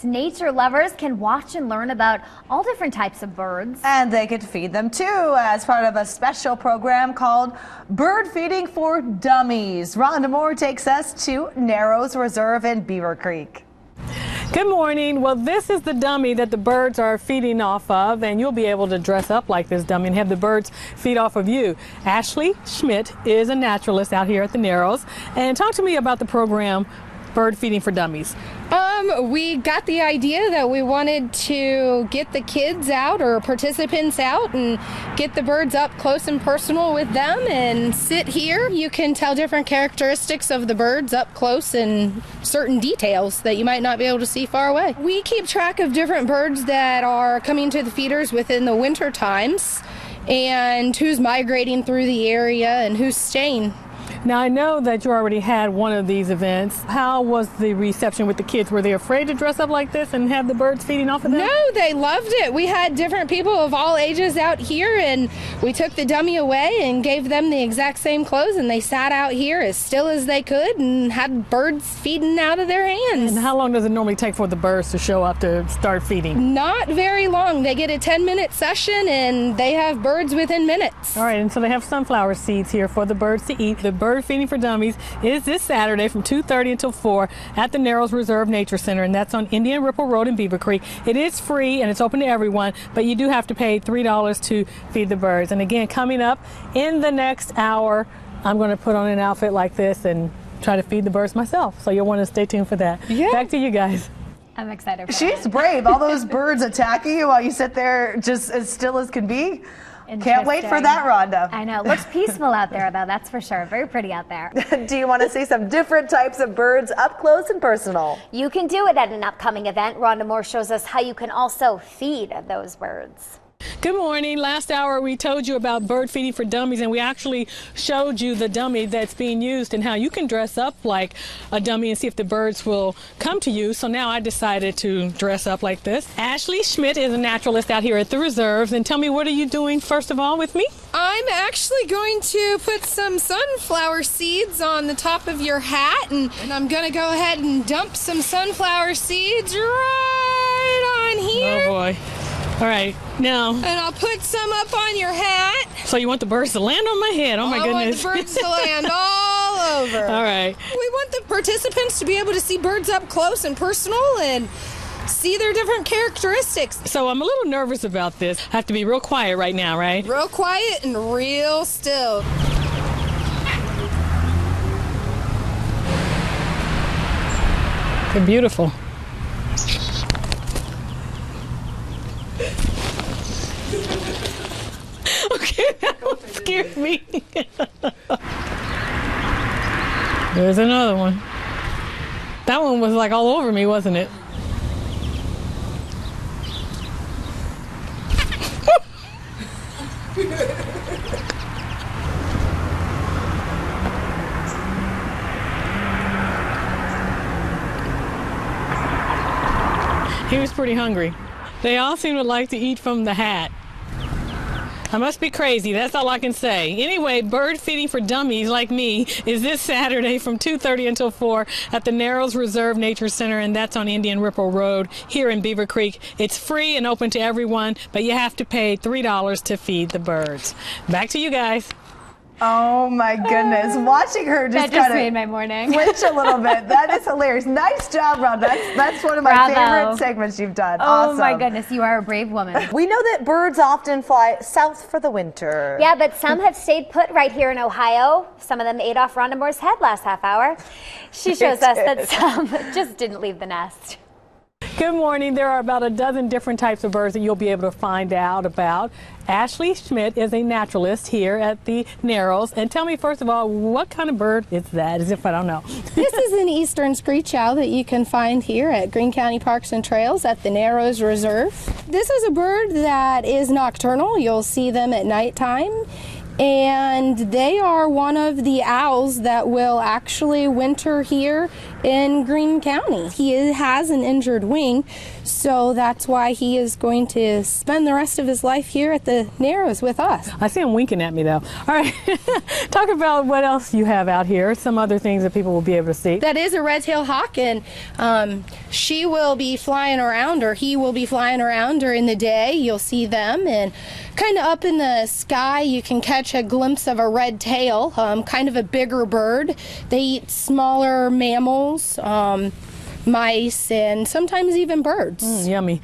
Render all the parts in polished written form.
Nature lovers can watch and learn about all different types of birds. And they get to feed them too as part of a special program called Bird Feeding for Dummies. Rhonda Moore takes us to Narrows Reserve in Beaver Creek. Good morning. Well, this is the dummy that the birds are feeding off of, and you'll be able to dress up like this dummy and have the birds feed off of you. Ashley Schmidt is a naturalist out here at the Narrows. And talk to me about the program Bird Feeding for Dummies. We got the idea that we wanted to get the kids out or participants out and get the birds up close and personal with them and sit here. You can tell different characteristics of the birds up close and certain details that you might not be able to see far away. We keep track of different birds that are coming to the feeders within the winter times and who's migrating through the area and who's staying. Now, I know that you already had one of these events. How was the reception with the kids? Were they afraid to dress up like this and have the birds feeding off of them? No, they loved it. We had different people of all ages out here, and we took the dummy away and gave them the exact same clothes, and they sat out here as still as they could and had birds feeding out of their hands. And how long does it normally take for the birds to show up to start feeding? Not very long. They get a 10-minute session, and they have birds within minutes. All right, and so they have sunflower seeds here for the birds to eat. The Bird Feeding for Dummies is this Saturday from 2:30 until 4 at the Narrows Reserve Nature Center, and that's on Indian Ripple Road in Beaver Creek. It is free and it's open to everyone, but you do have to pay $3 to feed the birds. And again, coming up in the next hour, I'm going to put on an outfit like this and try to feed the birds myself. So you'll want to stay tuned for that. Yeah. Back to you guys. I'm excited for She's that. brave. All those birds attacking you while you sit there just as still as can be. Can't wait for that, Rhonda. I know. It looks peaceful out there, though. That's for sure. Very pretty out there. Do you want to see some different types of birds up close and personal? You can do it at an upcoming event. Rhonda Moore shows us how you can also feed those birds. Good morning. Last hour we told you about Bird Feeding for Dummies, and we actually showed you the dummy that's being used and how you can dress up like a dummy and see if the birds will come to you. So now I decided to dress up like this. Ashley Schmidt is a naturalist out here at the reserves, and tell me, what are you doing first of all with me? I'm actually going to put some sunflower seeds on the top of your hat, and I'm going to go ahead and dump some sunflower seeds right on here. Oh boy. All right, now. And I'll put some up on your hat. So you want the birds to land on my head? Oh my goodness. I want the birds to land all over. All right. We want the participants to be able to see birds up close and personal and see their different characteristics. So I'm a little nervous about this. I have to be real quiet right now, right? Real quiet and real still. They're beautiful. Okay, that one scared me. There's another one. That one was like all over me, wasn't it? He was pretty hungry. They all seem to like to eat from the hat. I must be crazy, that's all I can say. Anyway, Bird Feeding for Dummies like me is this Saturday from 2:30 until 4 at the Narrows Reserve Nature Center, and that's on Indian Ripple Road here in Beaver Creek. It's free and open to everyone, but you have to pay $3 to feed the birds. Back to you guys. Oh my goodness. Watching her just That just kind made of my morning. flinch a little bit. That is hilarious. Nice job, Rhonda. That's one of my Bravo. favorite segments you've done. Oh Awesome. my goodness, you are a brave woman. We know that birds often fly south for the winter. Yeah, but some have stayed put right here in Ohio. Some of them ate off Rhonda Moore's head last half hour. She shows us that some just didn't leave the nest. Good morning. There are about a dozen different types of birds that you'll be able to find out about. Ashley Schmidt is a naturalist here at the Narrows. And tell me, first of all, what kind of bird is that, as if I don't know? This is an eastern screech owl that you can find here at Greene County Parks and Trails at the Narrows Reserve. This is a bird that is nocturnal. You'll see them at nighttime. And they are one of the owls that will actually winter here in Greene County. He has an injured wing, so that's why he is going to spend the rest of his life here at the Narrows with us. I see him winking at me though. All right, talk about what else you have out here, some other things that people will be able to see. That is a red-tailed hawk, and she will be flying around, or he will be flying around during the day. You'll see them, and kind of up in the sky you can catch a glimpse of a red tail, kind of a bigger bird. They eat smaller mammals, mice, and sometimes even birds. Yummy.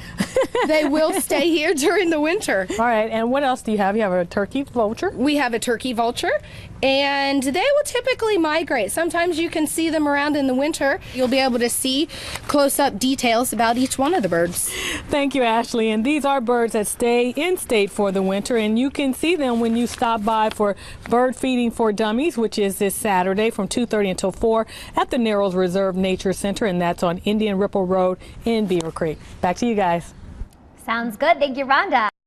They will stay here during the winter. All right, and what else do you have? You have a turkey vulture? We have a turkey vulture, and they will typically migrate. Sometimes you can see them around in the winter. You'll be able to see close-up details about each one of the birds. Thank you, Ashley. And these are birds that stay in state for the winter, and you can see them when you stop by for Bird Feeding for Dummies, which is this Saturday from 2:30 until 4 at the Narrows Reserve Nature Center, and that's on Indian Ripple Road in Beaver Creek. Back to you guys. Sounds good. Thank you, Rhonda.